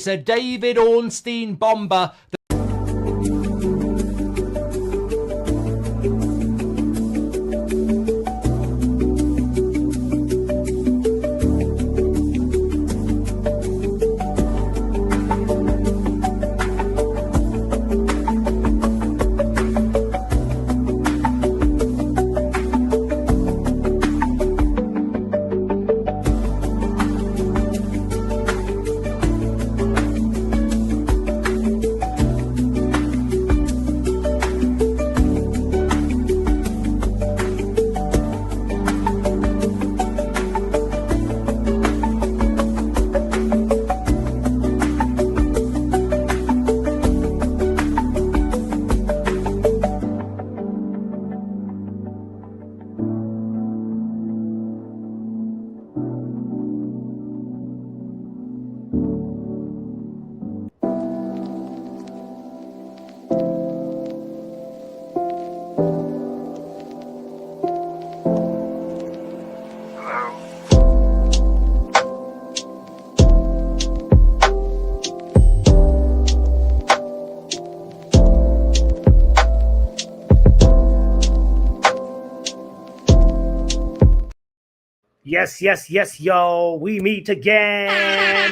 It's a David Ornstein bomber. Yes, yo. We meet again.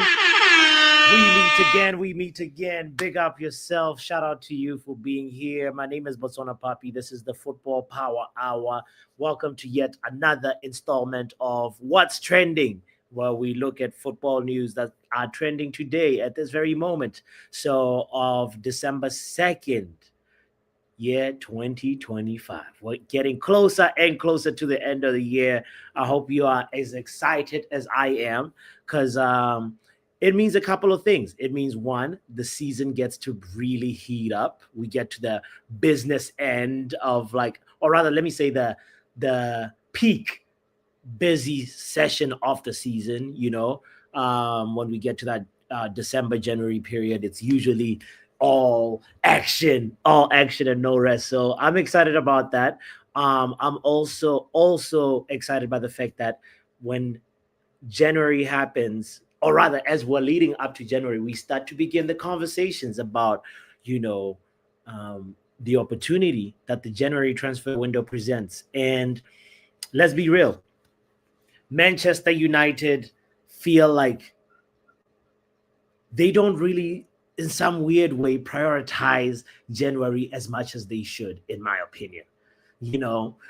We meet again. Big up yourself. Shout out to you for being here. My name is Botswana Papi. This is the Football Power Hour. Welcome to yet another installment of What's Trending, where we look at football news that are trending today at this very moment. So, of December 2nd. Year 2025. We're getting closer and closer to the end of the year. I hope you are as excited as I am, because it means a couple of things. It means, one, the season gets to really heat up. We get to the business end of, like, or rather, let me say the peak busy session of the season. When we get to that December, January period, it's usually all action and no rest. So I'm excited about that. I'm also excited by the fact that when January happens, or rather, as we're leading up to January, we start to begin the conversations about, the opportunity that the January transfer window presents. And let's be real, Manchester United feel like they don't really, in some weird way, prioritize January as much as they should, in my opinion.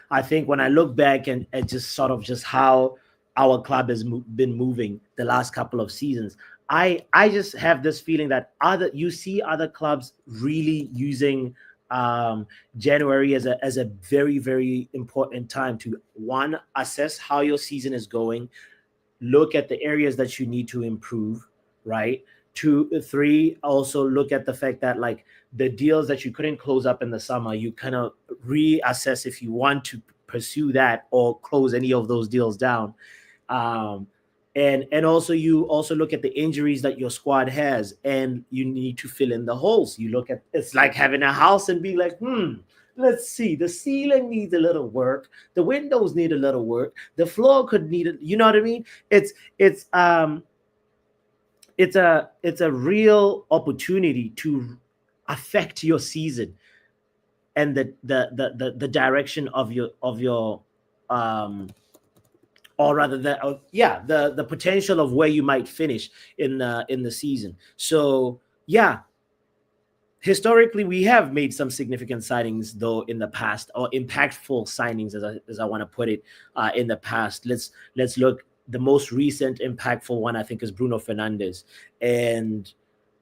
I think when I look back and just sort of just how our club has been moving the last couple of seasons, I just have this feeling that you see other clubs really using January as a very, very important time to, one, assess how your season is going, look at the areas that you need to improve, right? 2, 3, also look at the fact that, like, the deals that you couldn't close up in the summer, you kind of reassess if you want to pursue that or close any of those deals down. And also you also look at the injuries that your squad has, and you need to fill in the holes. You look at, it's like having a house and being like, let's see, the ceiling needs a little work, the windows need a little work, the floor could need it. You know what I mean? It's a real opportunity to affect your season and the direction of your or rather the potential of where you might finish in the season. So historically we have made some significant signings though in the past, or impactful signings as I want to put it, in the past. Let's look. The most recent impactful one, I think, is Bruno Fernandes. And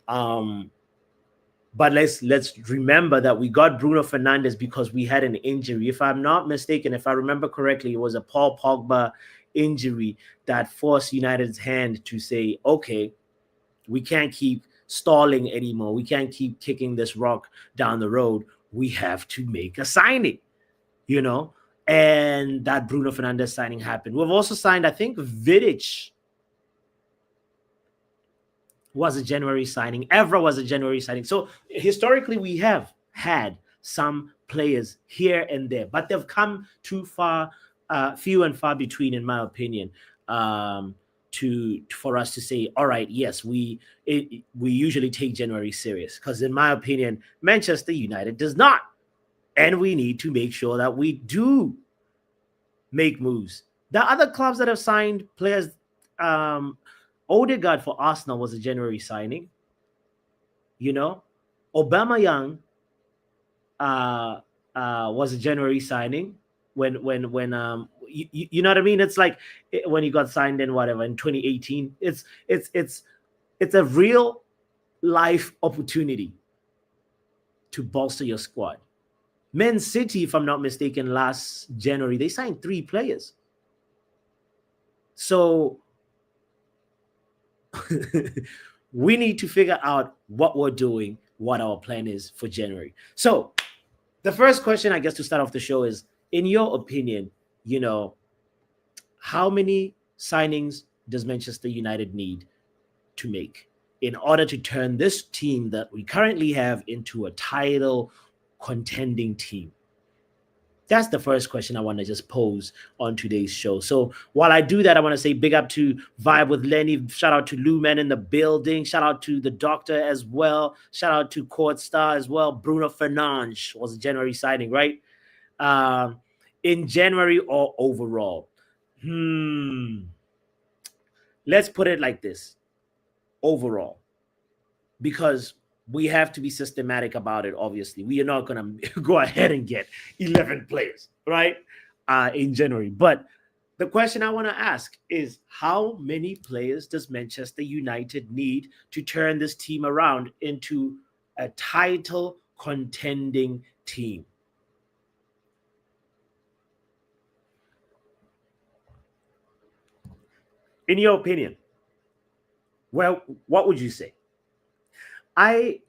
but let's remember that we got Bruno Fernandes because we had an injury. If I'm not mistaken, if I remember correctly, it was a Paul Pogba injury that forced United's hand to say, okay, we can't keep stalling anymore. We can't keep kicking this rock down the road. We have to make a signing, and that Bruno Fernandes signing happened. We've also signed, I think, Vidic was a January signing. Evra was a January signing. So historically, we have had some players here and there, but they've come too far, few and far between, in my opinion. for us to say, all right, yes, we usually take January serious, because in my opinion, Manchester United does not, and we need to make sure that we do make moves. The other clubs that have signed players, Odegaard for Arsenal was a January signing. You know, Aubameyang was a January signing. When you know what I mean? It's like when he got signed in whatever in 2018. It's a real life opportunity to bolster your squad. Man City, if I'm not mistaken, last January they signed 3 players. So we need to figure out what we're doing, what our plan is for January. So the first question, I guess, to start off the show is, in your opinion, how many signings does Manchester United need to make in order to turn this team that we currently have into a title contending team? That's the first question I want to just pose on today's show. So while I do that, I want to say big up to Vibe with Lenny. Shout out to Lou Man in the building. Shout out to the doctor as well. Shout out to Court Star as well. Bruno Fernandes was a January signing, right? In January or overall? Let's put it like this. Overall. Because we have to be systematic about it, obviously. We are not going to go ahead and get 11 players, right, in January. But the question I want to ask is, how many players does Manchester United need to turn this team around into a title contending team? In your opinion, well, what would you say? I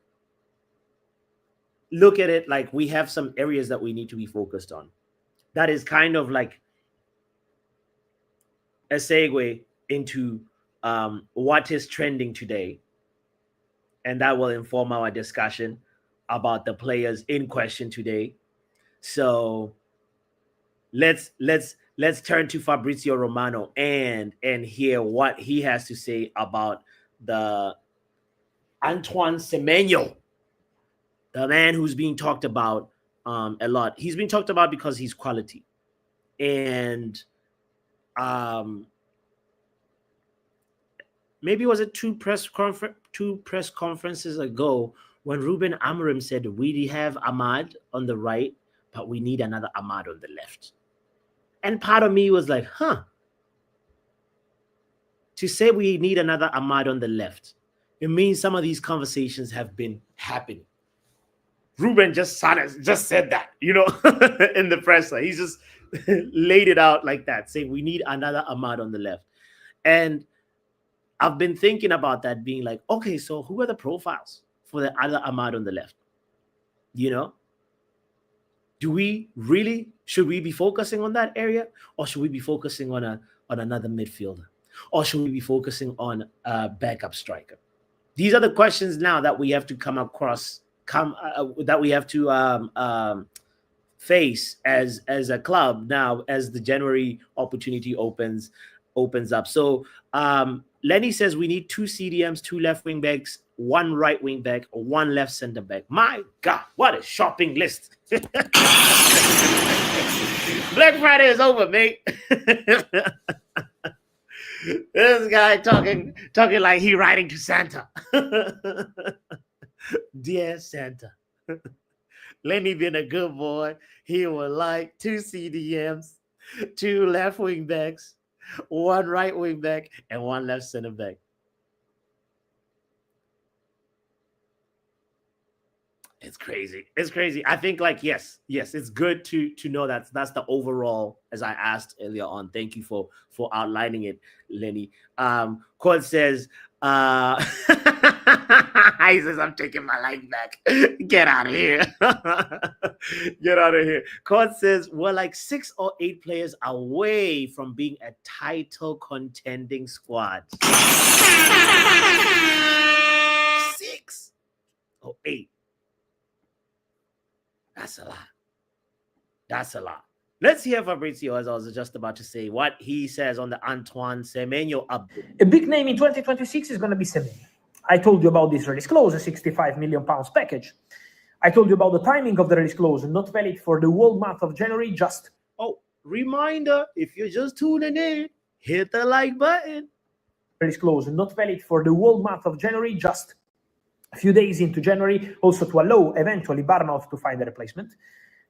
look at it like we have some areas that we need to be focused on. That is kind of like a segue into what is trending today. And that will inform our discussion about the players in question today. So let's turn to Fabrizio Romano and hear what he has to say about the Antoine Semenyo, the man who's being talked about a lot. He's being talked about because he's quality. And maybe was it two press conferences ago when Ruben Amorim said, we have Ahmad on the right, but we need another Ahmad on the left. And part of me was like, to say we need another Ahmad on the left, it means some of these conversations have been happening. Ruben just said that, in the presser. He just laid it out like that, saying we need another Ahmad on the left. And I've been thinking about that, being like, okay, so who are the profiles for the other Ahmad on the left? Should we be focusing on that area, or should we be focusing on another midfielder, or should we be focusing on a backup striker? These are the questions now that we have to that we have to face as a club now, as the January opportunity opens up. So Lenny says we need 2 CDMs, 2 left wing backs, 1 right wing back, 1 left center back. My God, what a shopping list! Black Friday is over, mate. This guy talking like he writing to Santa. Dear Santa, Lenny being a good boy, he would like 2 CDMs, 2 left wing backs, 1 right wing back, and 1 left center back. It's crazy. It's crazy. I think, like, yes, it's good to know that's the overall, as I asked earlier on. Thank you for outlining it, Lenny. Court says, he says, I'm taking my life back. Get out of here. Get out of here. Court says, we're like 6 or 8 players away from being a title contending squad. 6 or 8. That's a lot. Let's hear Fabrizio, as I was just about to say, what he says on the Antoine Semenyo update. A big name in 2026 is going to be Semenyo. I told you about this release clause, a £65 million package. I told you about the timing of the release clause, not valid for the whole month of January, just... Oh, reminder, if you're just tuning in, hit the like button. Release clause, not valid for the whole month of January, just a few days into January, also to allow eventually Bournemouth to find a replacement.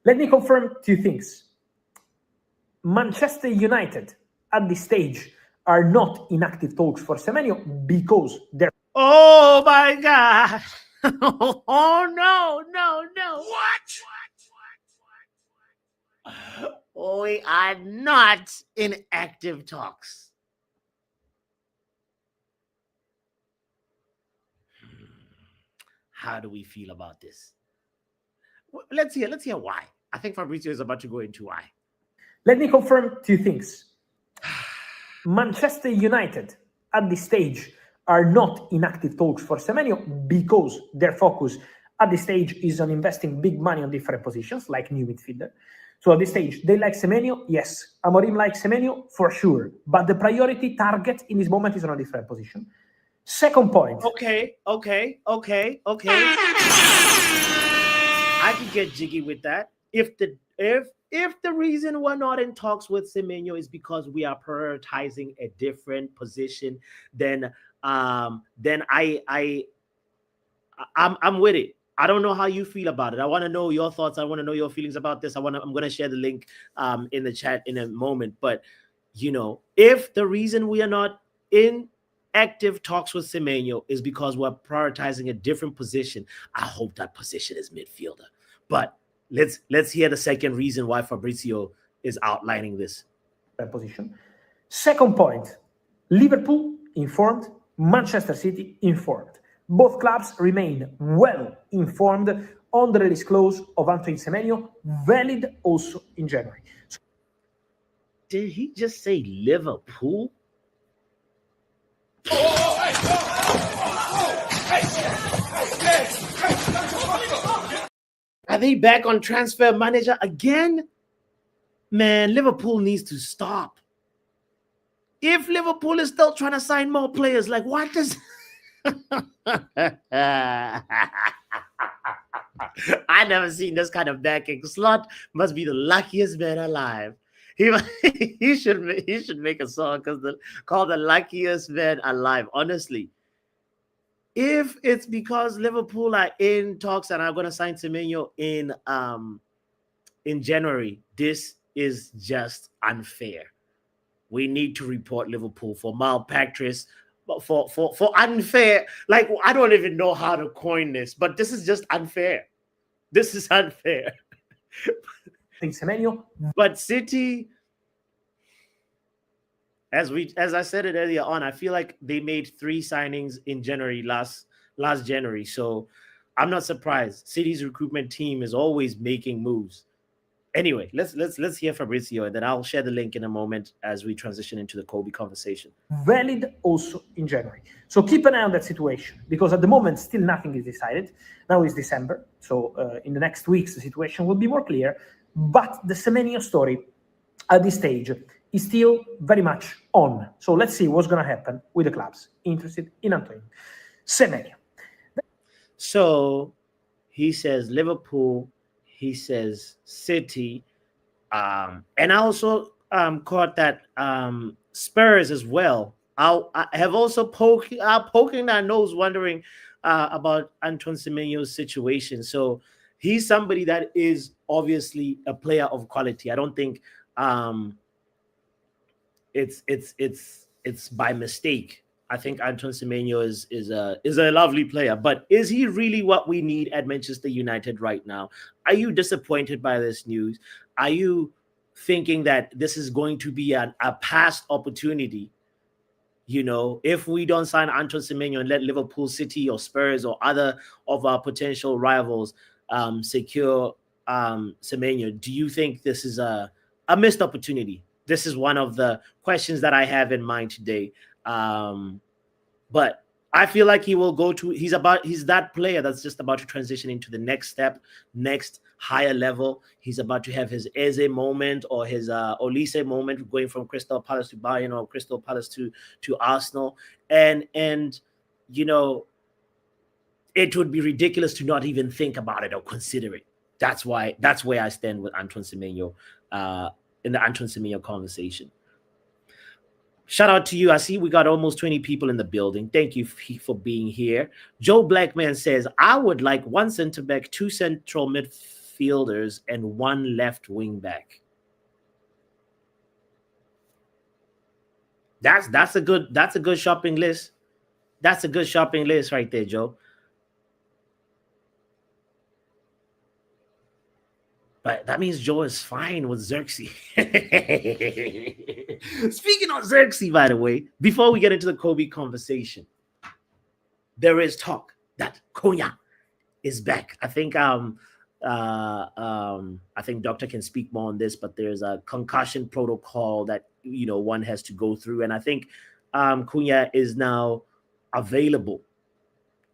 Let me confirm two things. Manchester United, at this stage, are not in active talks for Semenyo because they're... Oh, my God. Oh, no. What? We are not in active talks. How do we feel about this? Let's hear why. I think Fabrizio is about to go into why. Let me confirm two things. Manchester United, at this stage, are not in active talks for Semenyo because their focus at this stage is on investing big money on different positions, like new midfielder. So at this stage, they like Semenyo, yes. Amorim likes Semenyo, for sure. But the priority target in this moment is on a different position. Second point. Okay. I could get jiggy with that. If the reason we're not in talks with Semenyo is because we are prioritizing a different position, then I'm with it. I don't know how you feel about it. I want to know your thoughts. I want to know your feelings about this. I'm going to share the link in the chat in a moment. But if the reason we are not in active talks with Semenyo is because we're prioritizing a different position, I hope that position is midfielder. But let's hear the second reason why Fabrizio is outlining this position. Second point, Liverpool informed, Manchester City informed. Both clubs remain well informed on the release clause of Antoine Semenyo, valid also in January. Did he just say Liverpool? Are they back on transfer manager again? Man, Liverpool needs to stop. If Liverpool is still trying to sign more players, like what does... I never seen this kind of backing. Slot must be the luckiest man alive. He should make a song called The Luckiest Man Alive. Honestly, if it's because Liverpool are in talks and are going to sign Semenyo in January, this is just unfair. We need to report Liverpool for malpractice, for unfair. Like, I don't even know how to coin this, but this is just unfair. This is unfair. Semenyo. But City, as I said it earlier on, I feel like they made 3 signings in January last January. So I'm not surprised. City's recruitment team is always making moves. Anyway, let's hear Fabrizio, and then I'll share the link in a moment as we transition into the Kobbie conversation. Valid also in January. So keep an eye on that situation, because at the moment still nothing is decided. Now it's December, so in the next weeks the situation will be more clear. But the Semenyo story at this stage is still very much on. So let's see what's going to happen with the clubs interested in Antoine Semenyo. So he says Liverpool, he says City, and I also caught that Spurs as well. I have also poking their nose, wondering about Antoine Semenyo's situation. So he's somebody that is obviously a player of quality. I don't think it's by mistake. I think Antoine Semenyo is a lovely player, but is he really what we need at Manchester United right now? Are you disappointed by this news? Are you thinking that this is going to be a past opportunity? If we don't sign Antoine Semenyo and let Liverpool, City, or Spurs or other of our potential rivals secure Semenyo, do you think this is a missed opportunity? This is one of the questions that I have in mind today. But I feel like he will go to, he's that player that's just about to transition into the next step, next higher level. He's about to have his Eze moment or his Olise moment, going from Crystal Palace to Bayern or Crystal Palace to Arsenal. And you know, it would be ridiculous to not even think about it or consider it. That's where I stand with Antoine Semenyo in the Antoine Semenyo conversation. Shout out to you. I see we got almost 20 people in the building. Thank you for being here. Joe Blackman says, I would like one center back, 2 central midfielders, and 1 left wing back. That's a good shopping list. That's a good shopping list right there, Joe. But that means Joe is fine with Xerxes. Speaking of Xerxes, by the way, before we get into the Kobbie conversation, there is talk that Kuna is back. I think Doctor can speak more on this, but there's a concussion protocol that one has to go through, and I think Kuna is now available,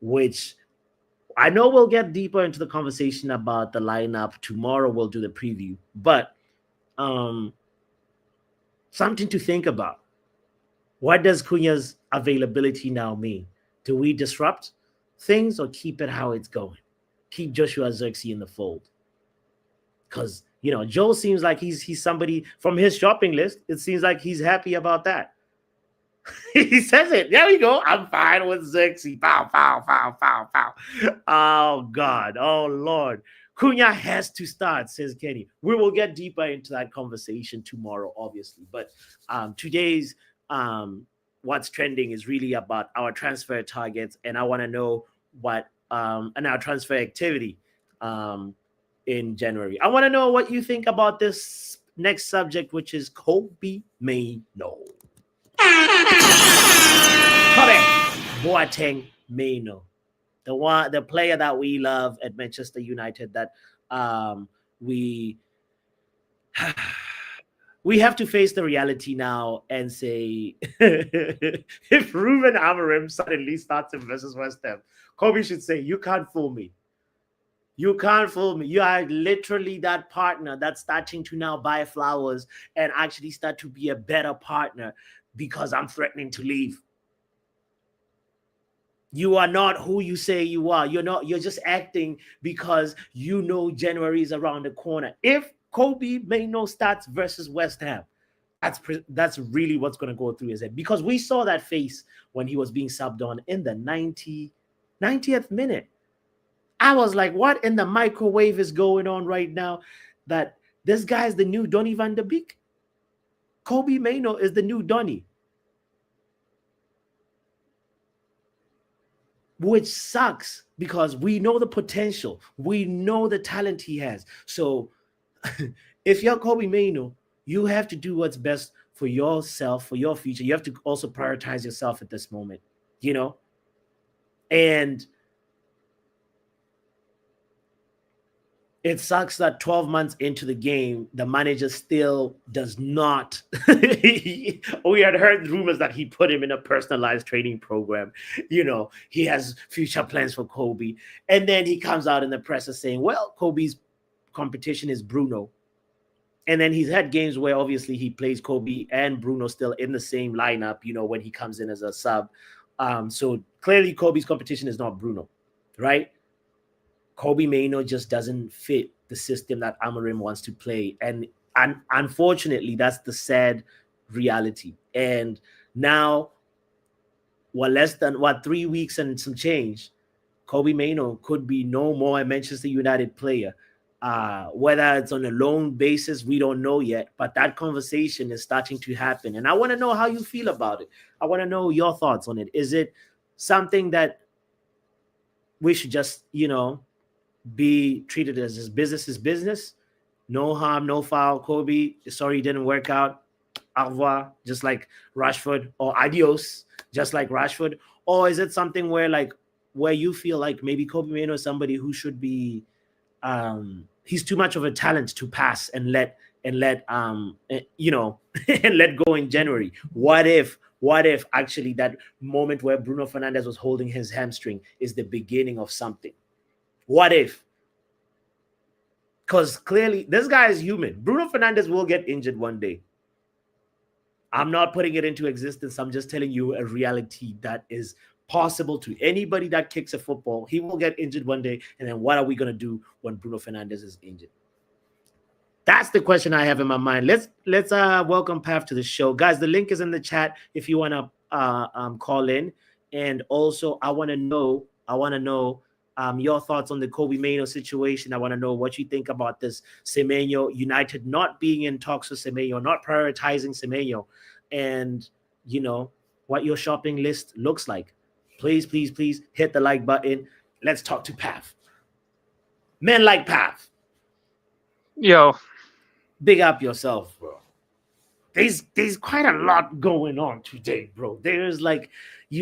which I know we'll get deeper into the conversation about the lineup tomorrow. We'll do the preview, but something to think about. What does Kuna's availability now mean? Do we disrupt things or keep it how it's going? Keep Joshua Xerxes in the fold? Because Joe seems like he's somebody from his shopping list. It seems like he's happy about that. He says it. There we go. I'm fine with Xerxes. Pow, pow, pow, pow, pow. Oh, God. Oh, Lord. Kuna has to start, says Kenny. We will get deeper into that conversation tomorrow, obviously. But today's What's Trending is really about our transfer targets. And I want to know what and our transfer activity in January. I want to know what you think about this next subject, which is Kobbie Mainoo. Kobbie Mainoo, the player that we love at Manchester United, that we have to face the reality now and say, if Ruben Amorim suddenly starts him versus West Ham, Kobbie should say, you can't fool me. You can't fool me. You are literally that partner that's starting to now buy flowers and actually start to be a better partner because I'm threatening to leave. You are not who you say you are. You're just acting because January is around the corner. If Kobbie Mainoo starts versus West Ham, that's really what's going to go through his head, because we saw that face when he was being subbed on in the 90th minute. I was like, what in the microwave is going on right now? That this guy is the new Donny van de Beek. Kobbie Mainoo is the new Donny. Which sucks because we know the potential. We know the talent he has. So if you're Kobbie Mainoo, you have to do what's best for yourself, for your future. You have to also prioritize yourself at this moment, And it sucks that 12 months into the game, the manager still does not. We had heard rumors that he put him in a personalized training program. He has future plans for Kobbie. And then he comes out in the press saying, well, Kobbie's competition is Bruno. And then he's had games where obviously he plays Kobbie and Bruno still in the same lineup, when he comes in as a sub. So clearly Kobbie's competition is not Bruno, right? Kobbie Mainoo just doesn't fit the system that Amorim wants to play. And unfortunately, that's the sad reality. And now, less than 3 weeks and some change, Kobbie Mainoo could be no more a Manchester United player. Whether it's on a loan basis, we don't know yet. But that conversation is starting to happen. And I want to know how you feel about it. I want to know your thoughts on it. Is it something that we should just, be treated as business is business? No harm, no foul. Kobbie, sorry it didn't work out. Au revoir, just like Rashford, or adios, just like Rashford? Or is it something where you feel like maybe Kobbie Mainoo is somebody who should be he's too much of a talent to pass and let and let go in January? What if actually that moment where Bruno Fernandes was holding his hamstring is the beginning of something? What if? Because clearly, this guy is human. Bruno Fernandes will get injured one day. I'm not putting it into existence. I'm just telling you a reality that is possible to anybody that kicks a football. He will get injured one day. And then what are we going to do when Bruno Fernandes is injured? That's the question I have in my mind. Let's welcome Pav to the show. Guys, the link is in the chat if you want to call in. And also, I want to know your thoughts on the Kobbie Mainoo situation. I want to know what you think about this Semenyo United not being in talks with Semenyo, not prioritizing Semenyo, and what your shopping list looks like. Please hit the like button. Let's talk to Pav. Men like Pav. Yo, big up yourself, bro. There's quite a lot going on today, bro. There's like, I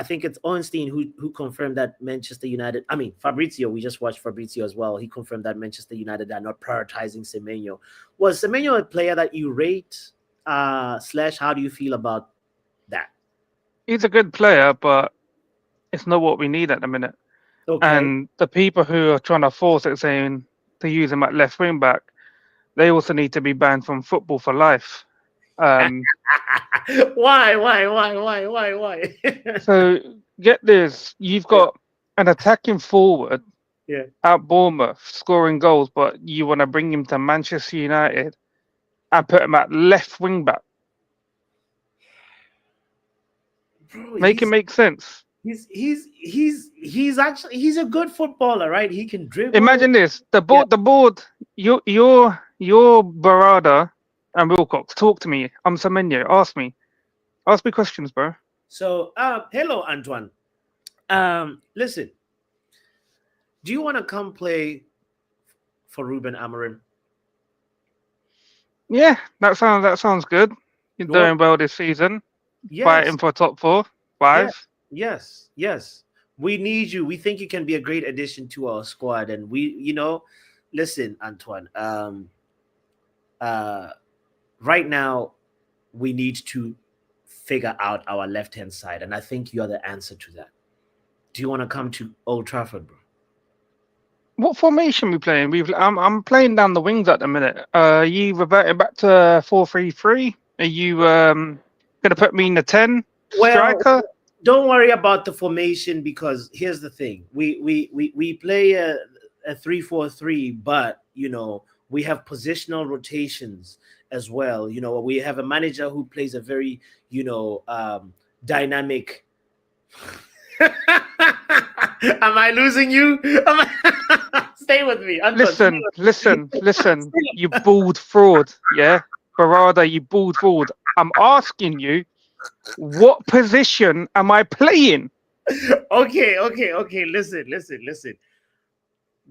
think it's Ornstein who confirmed that Manchester United. I mean, Fabrizio. We just watched Fabrizio as well. He confirmed that Manchester United are not prioritizing Semenyo. Was Semenyo a player that you rate? / how do you feel about that? he's a good player, but it's not what we need at the minute. Okay. And the people who are trying to force it, saying to use him at left wing back, they also need to be banned from football for life. Why? So get this: you've got an attacking forward, at Bournemouth scoring goals, but you want to bring him to Manchester United and put him at left wing back. Bro, Make it make sense. He's actually a good footballer, right? He can dribble. Imagine this: the board. Your Barada and Wilcox. Talk to me. I'm Semenyo. Ask me questions, bro. So, hello, Antoine. Listen. Do you want to come play for Ruben Amorim? Yeah, that sounds good. You're doing well this season. Yes. Fighting for top 4, 5. Yes. We need you. We think you can be a great addition to our squad. And listen, Antoine, right now we need to figure out our left-hand side. And I think you're the answer to that. Do you want to come to Old Trafford, bro? What formation we playing? I'm playing down the wings at the minute. Are you reverting back to 4-3-3? Are you gonna put me in the 10 striker? Don't worry about the formation, because here's the thing: we play a 3-4-3, but we have positional rotations as well. We have a manager who plays a very dynamic. Am I losing you? Stay with me. Anton. Listen. You bald fraud, yeah? Barada, you bald fraud. I'm asking you, what position am I playing? Okay. Listen.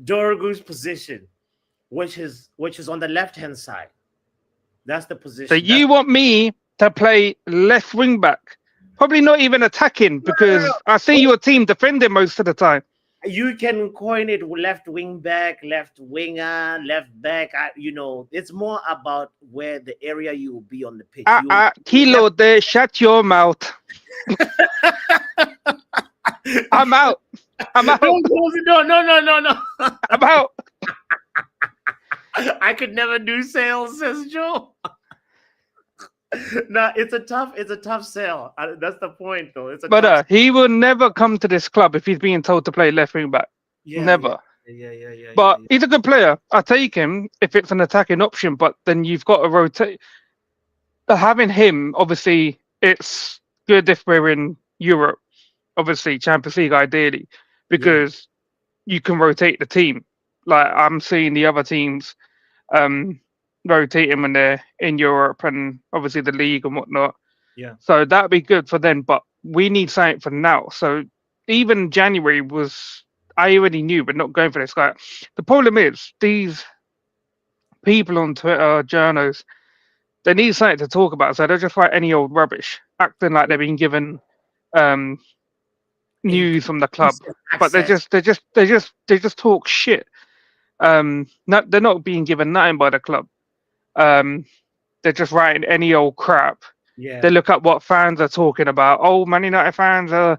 Dorgu's position, which is on the left-hand side. That's the position. So you want me to play left wing back? Probably not even attacking, because I see your team defending most of the time. You can coin it left wing back, left winger, left back. It's more about where the area you will be on the pitch. Kilo there, shut your mouth. I'm out. Don't close the door. No. I'm out. I could never do sales, says Joe. No, it's a tough sale. That's the point, though. But he will never come to this club if he's being told to play left wing back. Never. Yeah. But he's a good player. I take him if it's an attacking option. But then you've got to rotate. Having him, obviously, it's good if we're in Europe. Obviously, Champions League ideally, because you can rotate the team. Like I'm seeing the other teams. Rotating when they're in Europe and obviously the league and whatnot. Yeah. So that'd be good for them, but we need something for now. So even January I already knew, but not going for this guy. The problem is these people on Twitter, journals, they need something to talk about. So they'll just write any old rubbish, acting like they've been given news from the club, but they just talk shit. They're not being given nothing by the club. They're just writing any old crap. They look up what fans are talking about. Oh, Man United fans are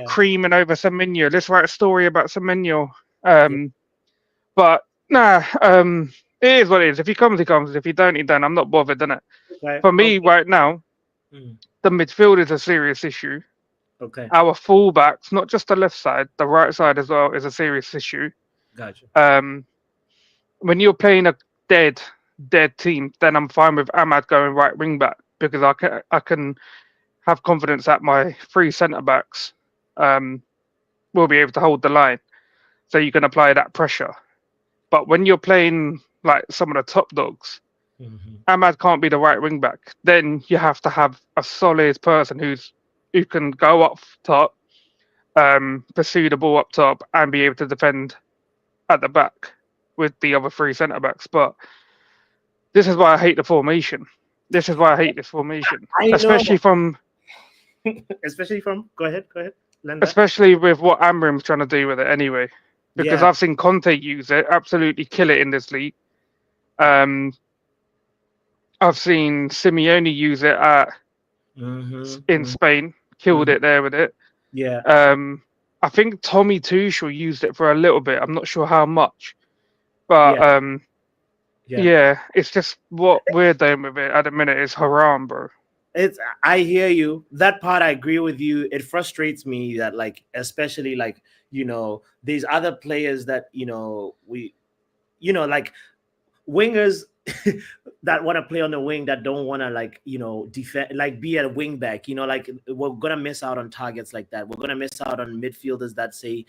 creaming over Semenyo. Let's write a story about Semenyo. But nah, it is what it is. If he comes, he comes. If he don't, he don't. I'm not bothered, innit? Okay. For me, Okay. right now, Mm, the midfield is a serious issue. okay. Our fullbacks, not just the left side, the right side as well, is a serious issue. Gotcha. When you're playing a dead team, then I'm fine with Ahmad going right wing back because I can have confidence that my three centre backs will be able to hold the line, so you can apply that pressure. But when you're playing like some of the top dogs, Hmm. Ahmad can't be the right wing back. Then you have to have a solid person who can go up top, pursue the ball up top, and be able to defend at the back with the other three centre backs. But this is why I hate the formation. This is why I hate this formation, I know. especially Especially from. Go ahead. Go ahead. Linda. especially with what Amrim's trying to do with it anyway. Because Yeah. I've seen Conte use it, absolutely kill it in this league. Um, I've seen Simeone use it in Mm-hmm. Spain, killed it there with it. Yeah. I think Tommy Tuchel used it for a little bit. I'm not sure how much, but Yeah. Yeah. yeah, it's just what we're doing with it at the minute is haram, bro. I hear you. That part I agree with you. It frustrates me that like especially like these other players that we like wingers that want to play on the wing that don't want to like defend, like be a wing back, like we're gonna miss out on targets like that. We're gonna miss out on midfielders that say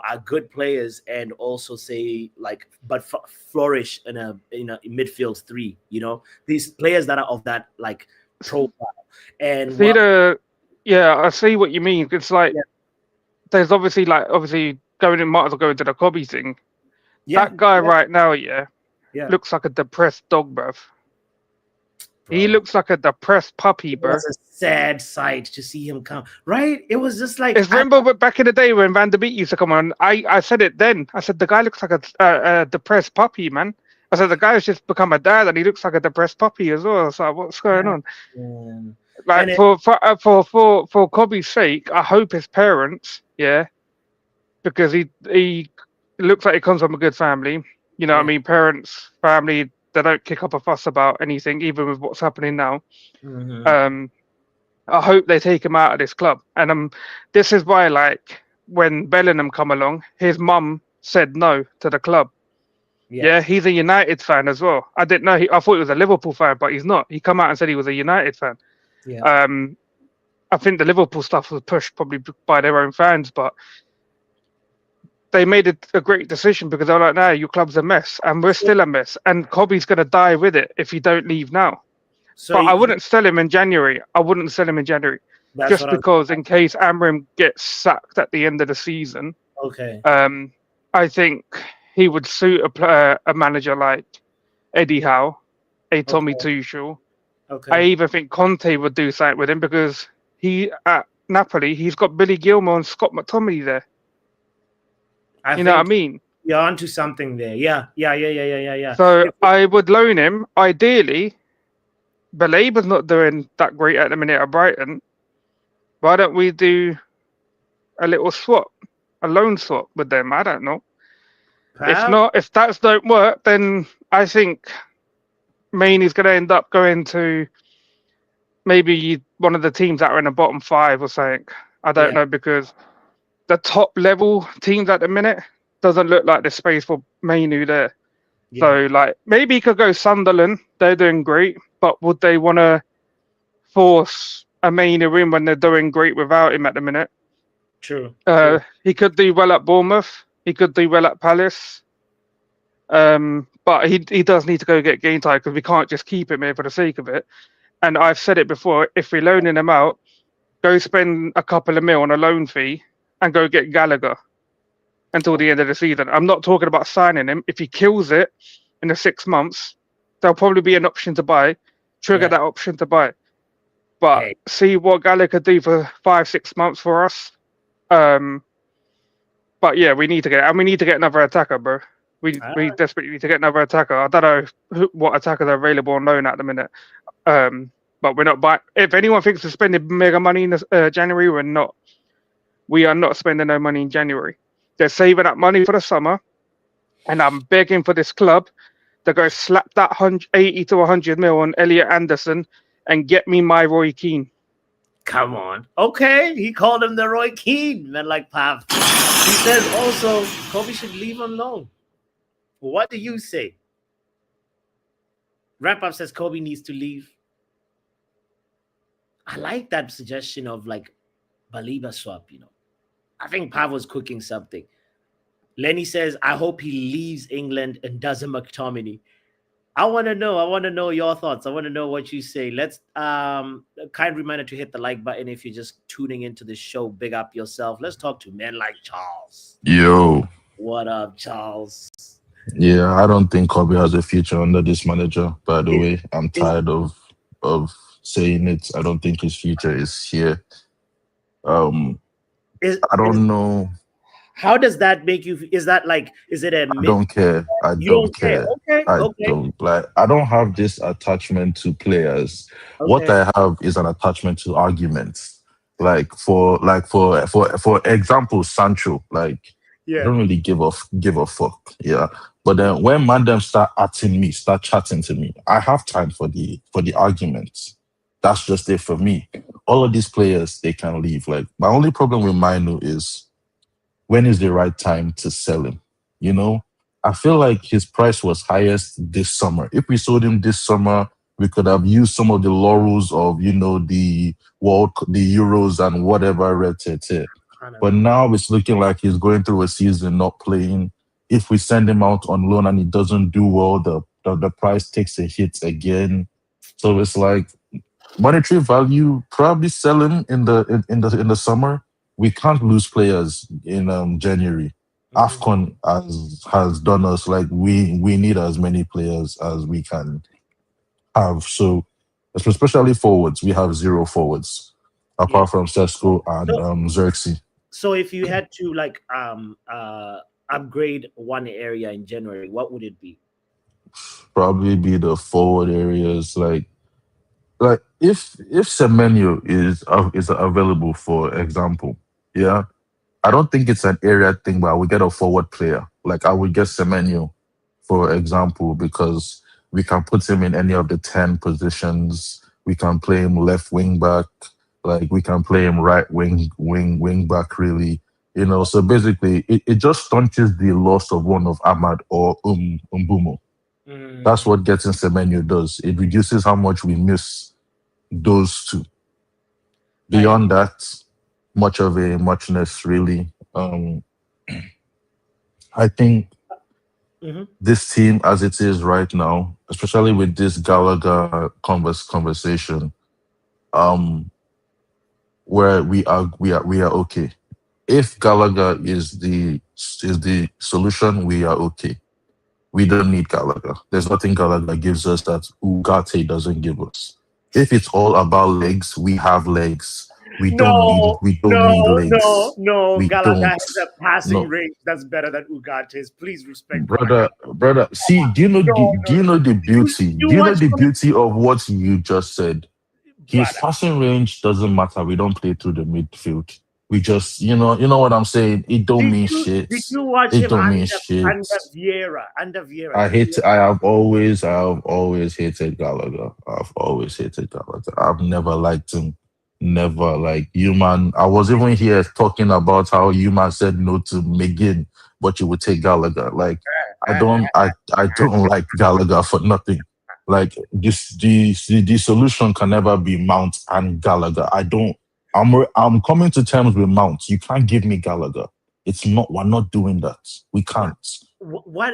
are good players and also say like but flourish in a midfield three. These players that are of that like profile. And See yeah, I see what you mean. It's like yeah, there's obviously going in, might as well go into the Kobbie thing. yeah, That guy yeah, right now, yeah, yeah, looks like a depressed dog, bruv. He bro. looks like a depressed puppy, It bro. was a sad sight to see him come. Right? It was just like It's remember back in the day when Van der Beek used to come on. I said it then. I said the guy looks like a depressed puppy, man. I said the guy's just become a dad and he looks like a depressed puppy as well. So what's going on? man. And Like it, for Kobbie's sake, I hope his parents, yeah, because he looks like he comes from a good family. You know what I yeah. mean? Parents, family, they don't kick up a fuss about anything, even with what's happening now. Mhm. I hope they take him out of this club. And this is why, like, when Bellingham come along, his mum said no to the club. Yeah. Yeah, he's a United fan as well. I didn't know. I thought he was a Liverpool fan, but he's not. He come out and said he was a United fan. Yeah. I think the Liverpool stuff was pushed probably by their own fans, but they made it a great decision because they're like, no, your club's a mess, and we're still a mess, and Kobbie's gonna die with it if you don't leave now. So But I wouldn't sell him in January. I wouldn't sell him in January, that's just what I was because in case Amram gets sacked at the end of the season, okay. I think he would suit a manager like Eddie Howe, a Tommy Okay. Tuchel. I Okay. even think Conte would do something with him because he at Napoli, he's got Billy Gilmore and Scott McTominay there. I You know what I think mean? you're onto something there. Yeah. Yeah. Yeah. Yeah. Yeah. Yeah. Yeah. So I would loan him. Ideally, Balaba's not doing that great at the minute at Brighton. Why don't we do a little swap, a loan swap with them? I don't know. If Pal, not, if that don't work, then I think Maine's going to end up going to maybe one of the teams that are in the bottom five or something. I don't yeah. know because the top level teams at the minute doesn't look like there's space for Mainoo there. Yeah. So like maybe he could go Sunderland. They're doing great, but would they want to force a Mainoo in when they're doing great without him at the minute? True. True. He could do well at Bournemouth. He could do well at Palace. But he does need to go get game time because we can't just keep him here for the sake of it. And I've said it before, if we're loaning him out, go spend a couple of mil on a loan fee and go get Gallagher until the end of the season. I'm not talking about signing him. If he kills it in the 6 months, there'll probably be an option to buy. Trigger Yeah. that option to buy. But Hey. see what Gallagher could do for 5-6 months for us. But yeah, we need to get another attacker, bro. We desperately need to get another attacker. I don't know what attackers are available on loan at the minute. But we're not buying. If anyone thinks we're spending mega money in January, we're not. We are not spending no money in January. They're saving up money for the summer, and I'm begging for this club to go slap that 80 to 100 mil on Elliot Anderson and get me my Roy Keane. Come on. Okay. He called him the Roy Keane, man, like Pav. He says also Kobbie should leave on loan. What do you say? Wrap Up says Kobbie needs to leave. I like that suggestion of like Baliba swap, I think Pav was cooking something. Lenny says, I hope he leaves England and does a McTominay. I want to know your thoughts. I want to know what you say. Let's kind reminder to hit the like button if you're just tuning into the show. Big up yourself. Let's talk to men like Charles. Yo. What up, Charles? Yeah, I don't think Kobbie has a future under this manager, by the way. I'm tired of saying it. I don't think his future is here. I don't know. How does that make you? Is that like? Is it a? I don't care. I don't care. Okay. I don't have this attachment to players. Okay. What I have is an attachment to arguments. For example, Sancho. I don't really give a fuck. Yeah. But then when Mandem start chatting to me, I have time for the arguments. That's just it for me. All of these players, they can leave. My only problem with Mainoo is when is the right time to sell him? I feel like his price was highest this summer. If we sold him this summer, we could have used some of the laurels of, the Euros and whatever. But now it's looking like he's going through a season not playing. If we send him out on loan and he doesn't do well, the price takes a hit again. So it's like monetary value, probably sell him in the summer. We can't lose players in January. AFCON has done us we need as many players as we can have. So especially forwards, we have 0 forwards apart from Sesko and Xerxes. So if you had to upgrade one area in January, what would it be? Probably be the forward areas. If Semenyo is available, for example, yeah, I don't think it's an area thing, but I would get a forward player. I would get Semenyo, for example, because we can put him in any of the 10 positions. We can play him left wing back. We can play him right wing back, really. So basically, it just staunches the loss of one of Ahmad or Mbumo. That's what getting Semenyo does. It reduces how much we miss those two. Beyond that, much of a muchness, really. I think this team, as it is right now, especially with this Gallagher conversation, where we are okay. If Gallagher is the solution, we are okay. We don't need Gallagher. There's nothing Gallagher gives us that Ugarte doesn't give us. If it's all about legs, we have legs. We don't need legs. No. Gallagher has a passing range that's better than Ugate's. Please respect, brother. See, do you know the beauty? Do you know the beauty of what you just said? His passing range doesn't matter. We don't play through the midfield. We just, you know what I'm saying? It don't mean shit. Did you watch it him don't mean shit. Under Vieira? I have always hated Gallagher. I've never liked him. Never. Human. I was even here talking about how Human said no to McGinn, but you would take Gallagher. I don't like Gallagher for nothing. The solution can never be Mount and Gallagher. I'm coming to terms with Mount. You can't give me Gallagher. We're not doing that. We can't. Why?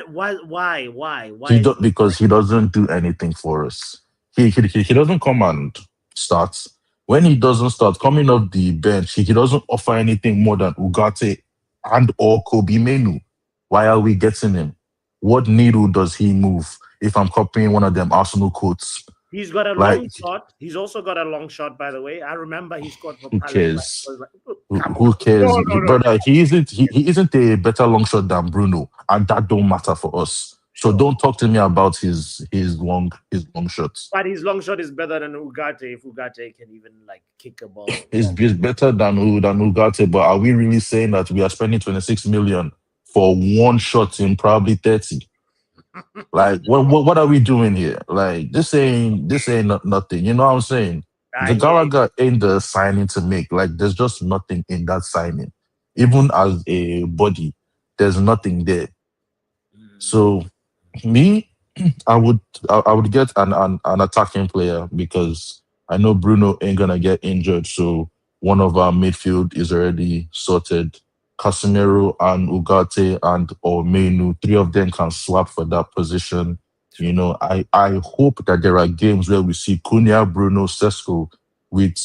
Because he doesn't do anything for us. He doesn't come and start. When he doesn't start coming off the bench, he doesn't offer anything more than Ugarte and or Kobbie Mainoo. Why are we getting him? What needle does he move? If I'm copying one of them Arsenal quotes. He's got a long shot. He's also got a long shot, by the way. I remember he scored for Palace. Who cares? Brother, he isn't a better long shot than Bruno, and that don't matter for us. So don't talk to me about his long shots. But his long shot is better than Ugarte if Ugarte can even kick a ball. It's better than Ugarte, but are we really saying that we are spending 26 million for one shot in probably 30. Like, what are we doing here? Like, this ain't nothing. You know what I'm saying? The Gallagher ain't the signing to make. Like, there's just nothing in that signing. Even as a body, there's nothing there. So, me, I would get an attacking player because I know Bruno ain't gonna get injured. So one of our midfield is already sorted. Casemiro and Ugarte and or Mainoo, three of them can swap for that position. You know, I hope that there are games where we see Kuna, Bruno, Sesko with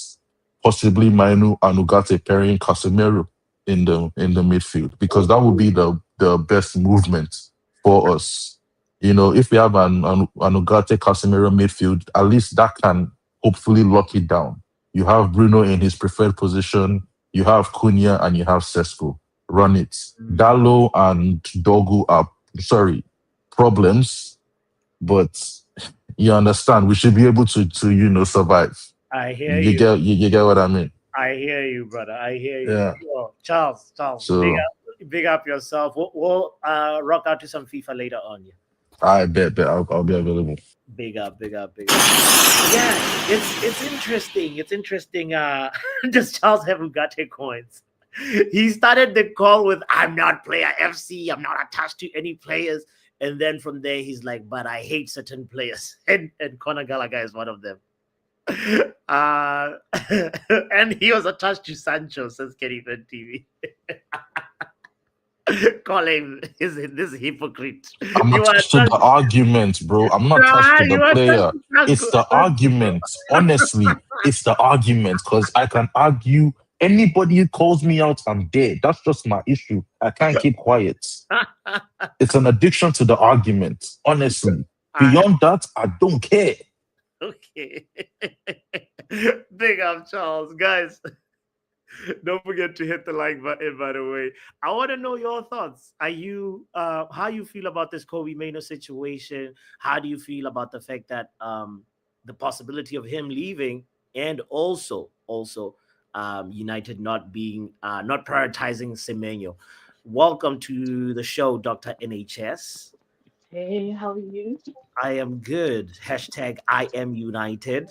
possibly Mainoo and Ugarte pairing Casemiro in the midfield because that would be the best movement for us. You know, if we have an Ugarte Casemiro midfield, at least that can hopefully lock it down. You have Bruno in his preferred position, you have Cunha and you have Sesko. Run it. Dallo and Dogu are problems, but you understand we should be able to survive. I hear you. You get what I mean? I hear you, brother. I hear you. Yeah. Oh, Charles, So, big up yourself. We'll rock out to some FIFA later on. Yeah. I bet I'll be available. Big up. Yeah, it's interesting. It's interesting. Does Charles have Ugarte coins? He started the call with "I'm not player FC. I'm not attached to any players," and then from there he's like, "But I hate certain players," and Conor Gallagher is one of them. And he was attached to Sancho, says Kennyford TV. Call him this hypocrite. I'm attached to the argument, bro. I'm not attached to the player. It's the argument. Honestly, it's the argument because I can argue. Anybody who calls me out, I'm dead. That's just my issue. I can't keep quiet. It's an addiction to the argument. Honestly, beyond that, I don't care. Okay. Big up, Charles. Guys, don't forget to hit the like button, by the way. I want to know your thoughts. Are you how you feel about this Kobbie Mainoo situation? How do you feel about the fact that the possibility of him leaving and also United not prioritizing Semenyo? Welcome to the show, Dr. NHS. Hey, how are you? I am good. Hashtag I am United.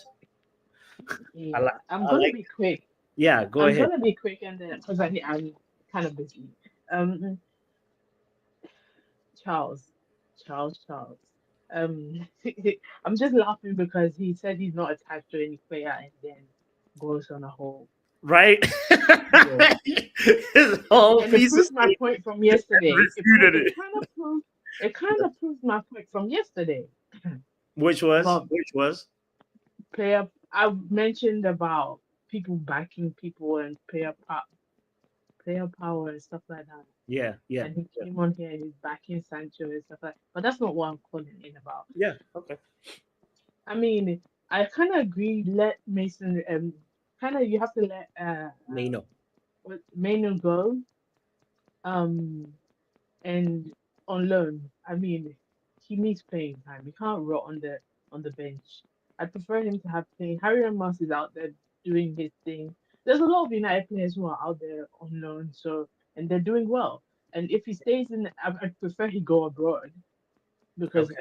Yeah. I'm gonna be quick. Yeah, go ahead. I'm gonna be quick and then because I'm kind of busy. Charles. I'm just laughing because he said he's not attached to any player and then goes on a whole right. Yeah. His whole and it piece proves of my point from yesterday. refuted it. It kind of proves my point from yesterday. Which was player. I mentioned about people backing people and player power and stuff like that. Yeah. And he came on here and he's backing Sancho and stuff like that. But that's not what I'm calling in about. Yeah, okay. I mean, I kind of agree. Let Mason you have to let Mainoo go. And on loan. I mean, he needs playing time. He can't rot on the bench. I prefer him to have playing. Harry Ramos is out there doing his thing. There's a lot of United players who are out there on loan, and they're doing well. And if he stays I prefer he go abroad because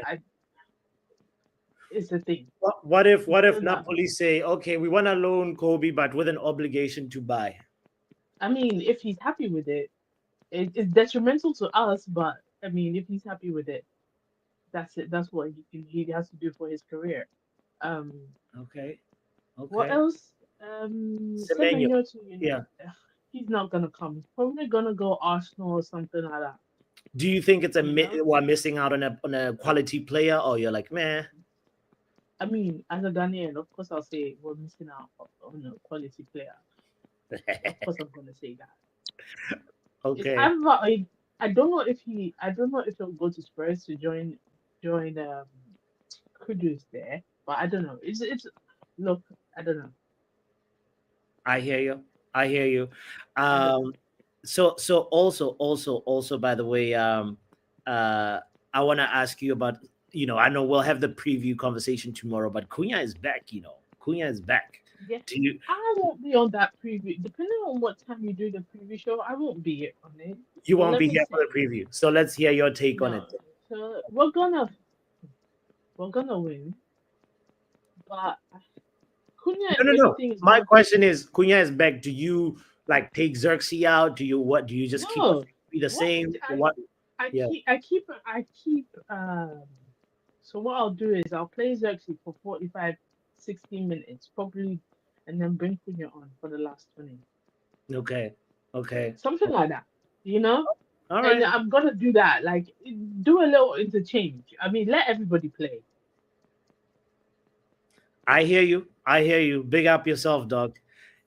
it's the thing. What if Napoli say, okay, we want to loan Kobbie, but with an obligation to buy? I mean, if he's happy with it, it's detrimental to us. But I mean, if he's happy with it, that's it. That's what he has to do for his career. Okay. What else? Semenyo he's not gonna come. He's probably gonna go Arsenal or something like that. Do you think it's we're missing out on a quality player, or you're like, meh? I mean, as a Ghanaian, of course, I'll say we're missing out on a quality player. Of course, I'm gonna say that. Okay. I don't know if he'll go to Spurs to join Kudus there, but I don't know. Look, I don't know. I hear you. So also by the way, I want to ask you about, I know we'll have the preview conversation tomorrow, but Cunha is back, Cunha is back. Yeah. Do you? I won't be on that preview. Depending on what time you do the preview show, I won't be on it. You But won't let be me here see. for the preview, so let's hear your take on it. No. So we're gonna win. But Cunha, No, if no, no. anything, is My gonna question is, Cunha is back. Do you like take Xerxes out? Do you what? Do you just keep no. be the What same? What? Yeah. I keep so what I'll do is I'll play Xerxes for 45, 16 minutes, probably, and then bring Cunha on for the last 20. Okay. Okay. Something like that. You know? All And right. I'm gonna do that. Like do a little interchange. I mean, let everybody play. I hear you. I hear you. Big up yourself, dog.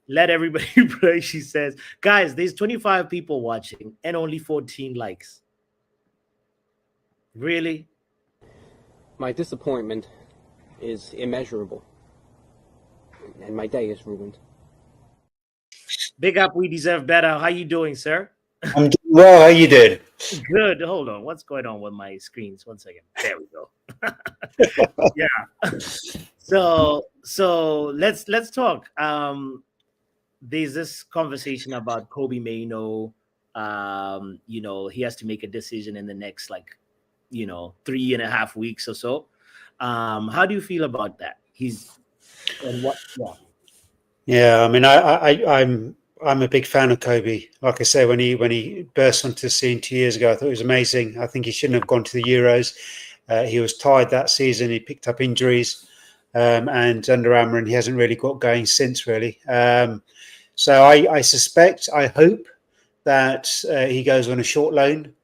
Let everybody play. She says, guys, there's 25 people watching and only 14 likes. Really? My disappointment is immeasurable, and my day is ruined. Big up. We deserve better. How you doing, sir? I'm doing well. How you doing? Good. Hold on. What's going on with my screens? 1 second. There we go. Yeah. So let's talk. There's this conversation about Kobbie Mainoo. He has to make a decision in the next 3.5 weeks or so. How do you feel about that? Yeah, I mean, I'm a big fan of Kobbie. Like I say, when he burst onto the scene 2 years ago, I thought it was amazing. I think he shouldn't have gone to the Euros. He was tired that season. He picked up injuries, and under Amron, he hasn't really got going since, really. So I suspect, I hope that he goes on a short loan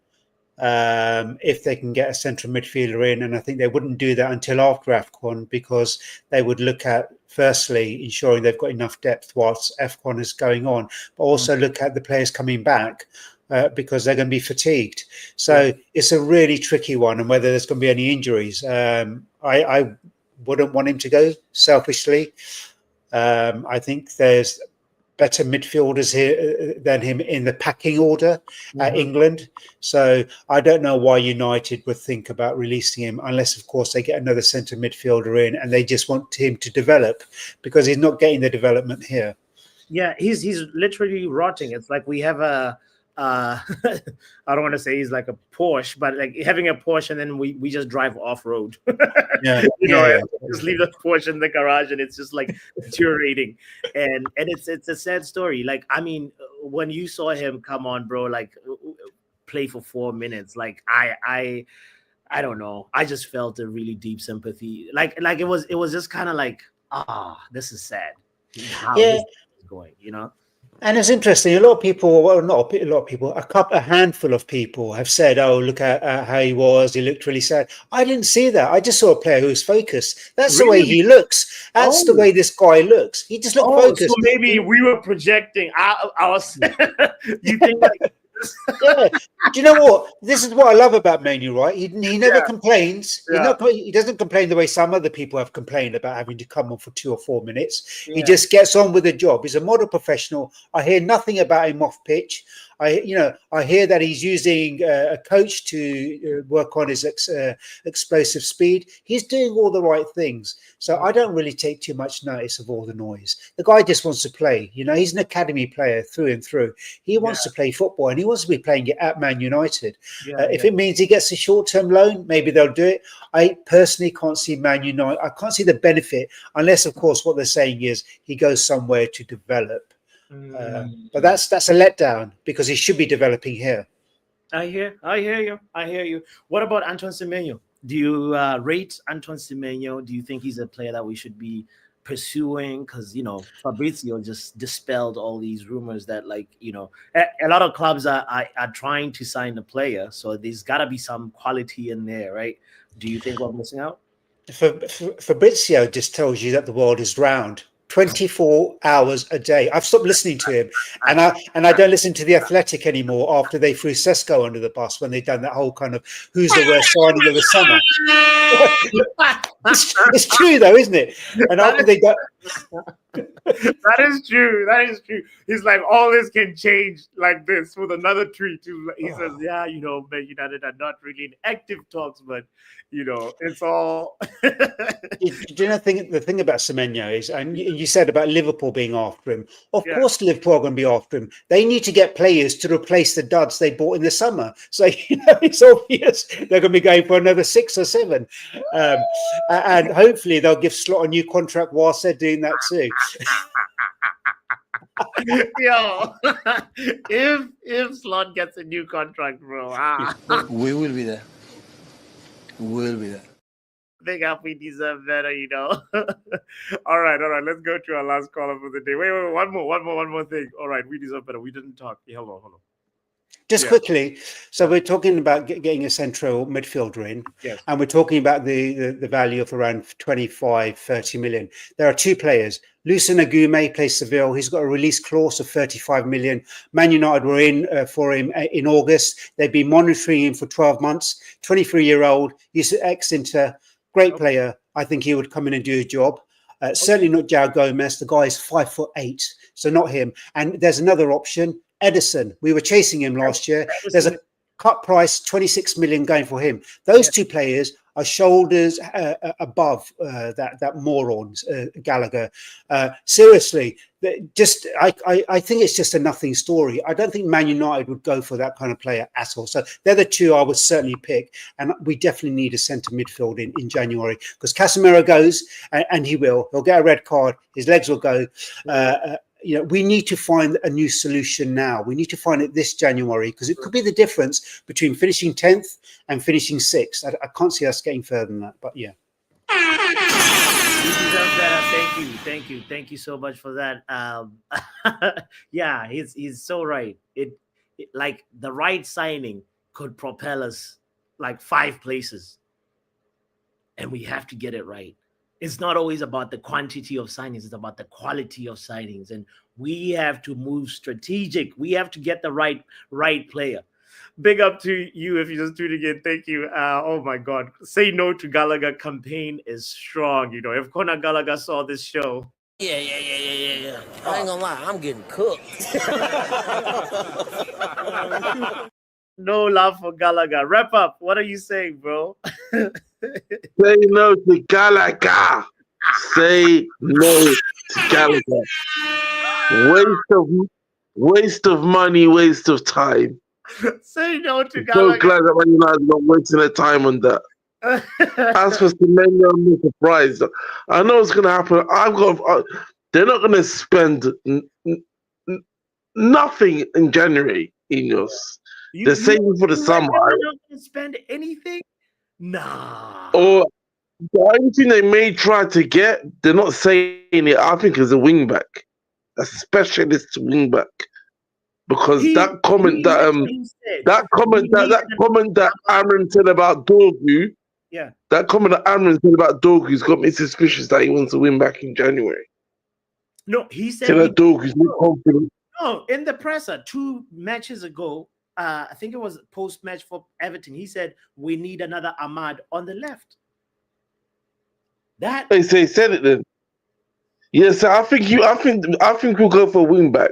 if they can get a central midfielder in. And I think they wouldn't do that until after AFCON, because they would look at, firstly, ensuring they've got enough depth whilst AFCON is going on, but also look at the players coming back because they're going to be fatigued. So it's a really tricky one, and whether there's going to be any injuries. I wouldn't want him to go, selfishly. I think there's better midfielders here than him in the packing order at England. So I don't know why United would think about releasing him, unless, of course, they get another centre midfielder in and they just want him to develop, because he's not getting the development here. Yeah, he's literally rotting. It's like we have a I don't want to say he's like a Porsche, but like having a Porsche and then we just drive off road. Just leave the Porsche in the garage and it's just like deteriorating. And it's a sad story. Like, I mean, when you saw him come on, bro, like play for 4 minutes, like I don't know. I just felt a really deep sympathy. Like it was just kind of like, this is sad. How this is going, And it's interesting. A lot of people, well, not a lot of people, a handful of people have said, "Oh, look at how he was. He looked really sad." I didn't see that. I just saw a player who was focused. That's the way he looks. That's the way this guy looks. He just looked focused. So maybe we were projecting. You think like? Yeah. Do you know what? This is what I love about Mainoo, right? He never complains. He doesn't complain the way some other people have complained about having to come on for 2 or 4 minutes. He just gets on with the job. He's a model professional. I hear nothing about him off pitch. I hear that he's using a coach to work on his explosive speed. He's doing all the right things. So I don't really take too much notice of all the noise. The guy just wants to play. He's an academy player through and through. He wants to play football, and he wants to be playing it at Man United. If it means he gets a short-term loan, maybe they'll do it. I personally can't see Man United. I can't see the benefit, unless, of course, what they're saying is he goes somewhere to develop. But that's a letdown, because he should be developing here. I hear you. What about Antoine Semenyo? Do you rate Antoine Semenyo? Do you think he's a player that we should be pursuing? Because Fabrizio just dispelled all these rumors that a lot of clubs are trying to sign the player, so there's got to be some quality in there, right? Do you think we're missing out? Fabrizio just tells you that the world is round. 24 hours a day. I've stopped listening to him, and I don't listen to The Athletic anymore after they threw Sesko under the bus when they've done that whole kind of who's the worst signing of the summer. It's true though, isn't it? And after they got That is true. That is true. He's like, all this can change like this with another tweet. He says, yeah, Man United are not really in active talks, but, it's all. Do you know the thing about Semenyo is, and you said about Liverpool being after him. Of course, Liverpool are going to be after him. They need to get players to replace the duds they bought in the summer. So it's obvious they're going to be going for another 6 or 7, and hopefully they'll give Slot a new contract whilst they're doing that too. Yo, if Slot gets a new contract, bro, we will be there. We'll be there. Big up, we deserve better, all right. Let's go to our last caller for the day. Wait, one more thing. All right, we deserve better. We didn't talk. Hold on. Just quickly, so we're talking about getting a central midfielder in, and we're talking about the value of around 25-30 million. There are 2 players. Lucien Agume plays Seville. He's got a release clause of 35 million. Man United were in for him in August. They've been monitoring him for 12 months. 23-year-old. He's ex-Inter. Great player. I think he would come in and do a job. Certainly not João Gomez. The guy is 5'8", so not him. And there's another option. Edison, we were chasing him last year. There's a cut price, 26 million going for him. Those 2 players are shoulders above that moron, Gallagher. Seriously, I think it's just a nothing story. I don't think Man United would go for that kind of player at all. So they're the 2 I would certainly pick. And we definitely need a centre midfield in January, because Casemiro goes, and he will. He'll get a red card. His legs will go. We need to find a new solution now. We need to find it this January, because it could be the difference between finishing 10th and finishing 6th. I can't see us getting further than that, but yeah. Thank you so much for that. He's so right. It like the right signing could propel us like 5 places, and we have to get it right. It's not always about the quantity of signings. It's about the quality of signings. And we have to move strategic. We have to get the right player. Big up to you if you just tuned in. Thank you. Oh, my God. Say no to Gallagher campaign is strong. If Kuna Gallagher saw this show. Yeah. I ain't gonna lie. I'm getting cooked. No love for Gallagher. Wrap up. What are you saying, bro? Say no to Gallagher. Say no to Gallagher. Waste of money, waste of time. Say no to Gallagher. So glad that Man United not wasting their time on that. As for Semenyo, I'm not surprised. I know it's gonna happen. They're not gonna spend nothing in January, Ineos. They're saving for the summer. They're not gonna spend anything. Nah. Or the only thing they may try to get, they're not saying it, I think, is a wing back, a specialist wing back. Because that comment that Aaron said about Dorgu, that comment that Aaron said about Dorgu's got me suspicious that he wants to win back in January. No, he said that Dorgu's not confident. No, in the presser 2 matches ago, I think it was post-match for Everton. He said we need another Ahmad on the left. That they said it then. Yes, I think we'll go for a wing back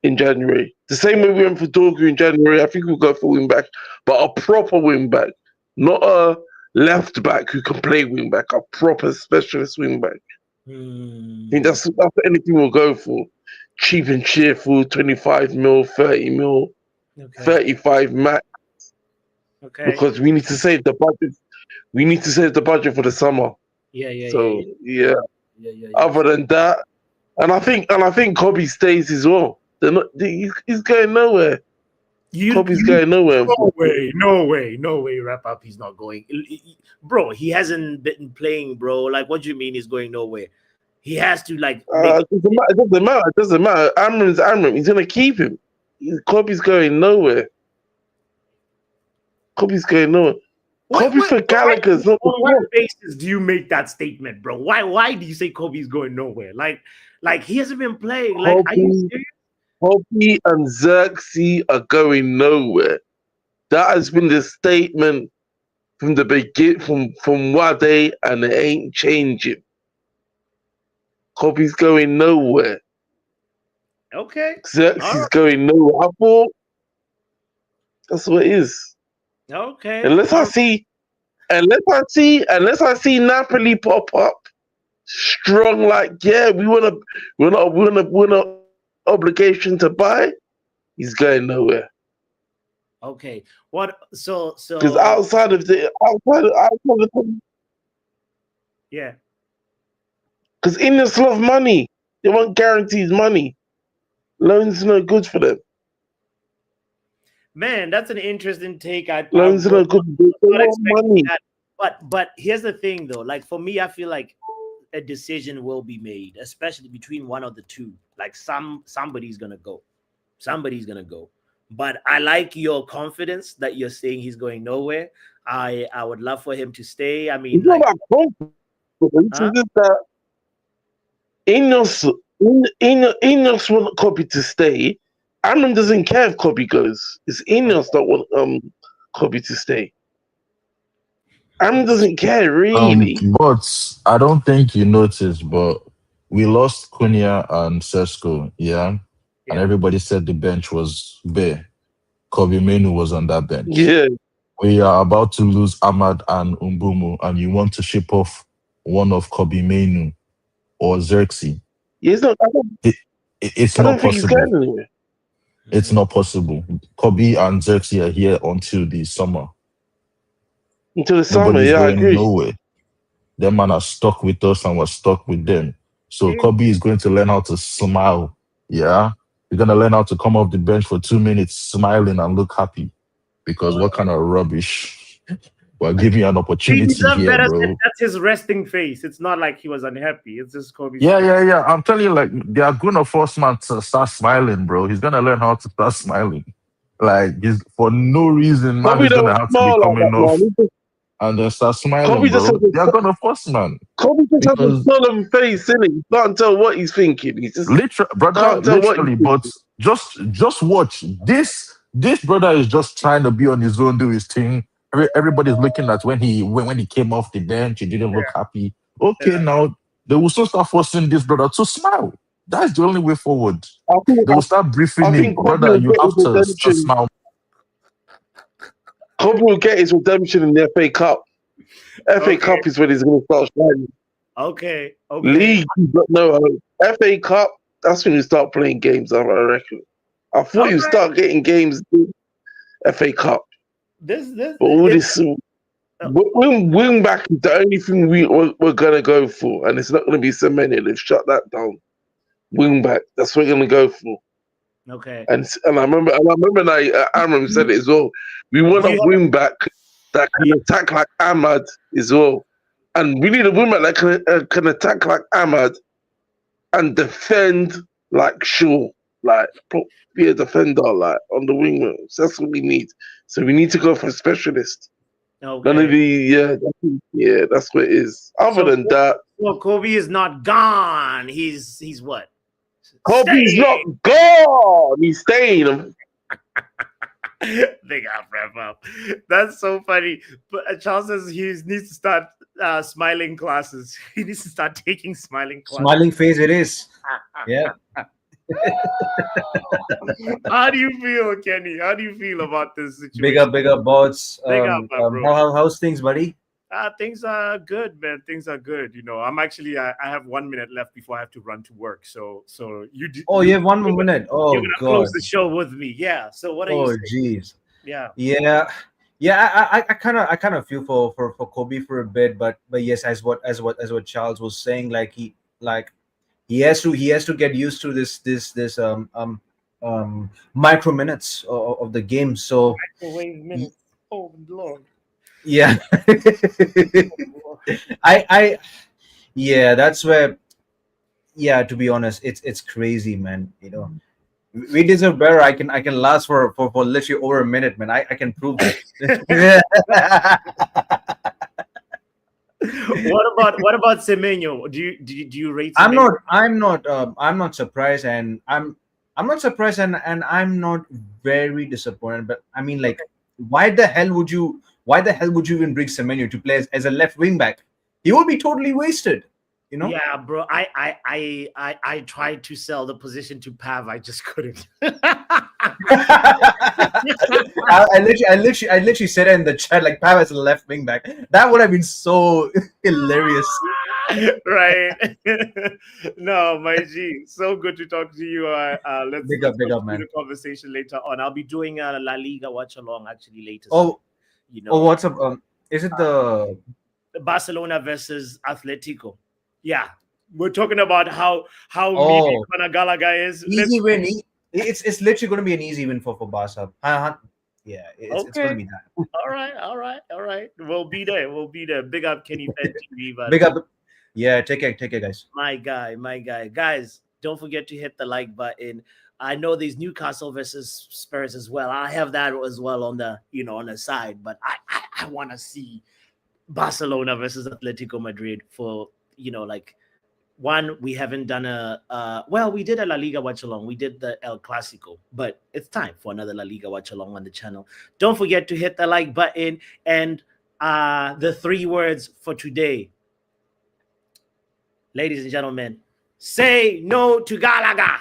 in January. The same way we went for Dorgu in January. I think we'll go for wing back, but a proper wing back, not a left back who can play wing back. A proper specialist wing back. I think that's anything we'll go for. Cheap and cheerful, 25 mil, 30 mil, 35 max. Okay. Because we need to save the budget. We need to save the budget for the summer. Yeah. Other than that, and I think Kobbie stays as well. He's going nowhere. Kobbie's going nowhere. No way. Wrap up. He's not going, bro. He hasn't been playing, bro. Like, what do you mean he's going nowhere? He has to it doesn't matter. Amram's Amram. He's gonna keep him. Kobbie's going nowhere. Kobbie for Gallagher's not. On what basis do you make that statement, bro? Why do you say Kobbie's going nowhere? Like he hasn't been playing. Like, are you serious? Kobbie and Xerxes are going nowhere. That has been the statement from the beginning, from Wade, and it ain't changing. Kobbie's going nowhere. Okay. Xerxes going nowhere. I thought that's what it is. Okay. Unless I see Napoli pop up strong, like we're not obligation to buy. He's going nowhere. Okay. What? So. Because outside of the Yeah. because Indians love money. They want guaranteed money. Loans are no good for them. Man, that's an interesting take. Loans are no good. They want money. That. But here's the thing, though. Like for me, I feel like a decision will be made, especially between one of the two. Like somebody's gonna go. Somebody's gonna go. But I like your confidence that you're saying he's going nowhere. I would love for him to stay. I mean, it's not about confidence. It's just that Ineos want Kobbie to stay. Amram doesn't care if Kobbie goes. It's Ineos that want Kobbie to stay. Amram doesn't care really. But I don't think you noticed, but we lost Kuna and Sesko, yeah? And everybody said the bench was bare. Kobbie Mainoo was on that bench. Yeah. We are about to lose Ahmad and Umbumu, and you want to ship off one of Kobbie Mainoo or Xerxes. Yeah, it's not possible. It's not possible. Kobbie and Xerxes are here until the summer. Until the summer, yeah, I agree. Nowhere. Them man are stuck with us and we're stuck with them. So Kobbie is going to learn how to smile. Yeah. You're going to learn how to come off the bench for 2 minutes smiling and look happy. Because what kind of rubbish? Well, give me an opportunity here, bro. That's his resting face. It's not like he was unhappy. It's just Kobbie. Yeah. I'm telling you, like, they are going to force man to start smiling, bro. He's going to learn how to start smiling. Like, he's, for no reason, man is going to have to be coming off and then start smiling, bro. They are going to force, man. Kobbie just has a solemn face, innit? You can't tell what he's thinking. He's just literally, but just watch. This brother is just trying to be on his own, do his thing. Everybody's looking at when he came off the bench, he didn't look happy. Okay, now they will still start forcing this brother to smile. That's the only way forward. They will start briefing him, brother. You have to smile. Kobbie will get his redemption in the FA Cup. FA Cup is when he's going to start shining. Okay. League, but no. FA Cup, that's when you start playing games, I reckon. I thought you start getting games in FA Cup. Wing back is the only thing we're going to go for, and it's not going to be Semenyo. They've shut that down. Wing back, that's what we're going to go for. Okay. And I remember Amram said it as well. We want a wing back that can attack like Ahmad as well. And we need a wing back that can attack like Ahmad and defend like Shaw. Like, be a defender like on the wing. That's what we need. So we need to go for a specialist. Okay. None of the, that's what it is. Other than that. Well, Kobbie is not gone. He's what? Kobbie's not gone. He's staying. They got wrap up. That's so funny. But Charles says he needs to start smiling classes. He needs to start taking smiling classes. Smiling face it is. Yeah. How do you feel, Kenny? How do you feel about this situation? Big up, bots. Bro. How's things, buddy? Things are good, man. Things are good. You know, I'm actually I have 1 minute left before I have to run to work. So you. You have 1 minute. Oh, you're gonna close the show with me. Yeah. So what are you saying? Geez. Yeah. I kind of feel for Kobbie for a bit, but yes, as what Charles was saying, he has to get used to this micro minutes of the game. So microwave minutes. Oh Lord. Yeah. That's where, to be honest, it's crazy, man. You know, we deserve better. I can last for literally over a minute, man. I can prove that. What about Semenyo? Do you rate Semenyo? I'm not surprised, and I'm not surprised, and I'm not very disappointed. But I mean, why the hell would you even bring Semenyo to play as a left wing back? He will be totally wasted. You know? Yeah, bro. I tried to sell the position to Pav. I just couldn't. I literally said it in the chat like Pav as a left wing back. That would have been so hilarious. Right. No, my G. So good to talk to you. Let's Big up, continue man. the conversation later on. I'll be doing a La Liga watch along actually later. Oh, you know, what's up? Is it the Barcelona versus Atletico? Yeah, we're talking about how Oh. meaty Galaga is. easy win? It's literally going to be an easy win for Barca. Yeah, it's going to be that. All right. We'll be there. Big up Kenny Fed TV. But Big up. Yeah, take care, guys. My guy. Guys, don't forget to hit the like button. I know there's Newcastle versus Spurs as well. I have that as well on the on the side, but I want to see Barcelona versus Atletico Madrid for like one. We haven't done we did a La Liga watch along. We did the El Clasico, but it's time for another La Liga watch along on the channel. Don't forget to hit the like button and the 3 words for today. Ladies and gentlemen, say no to Galaga.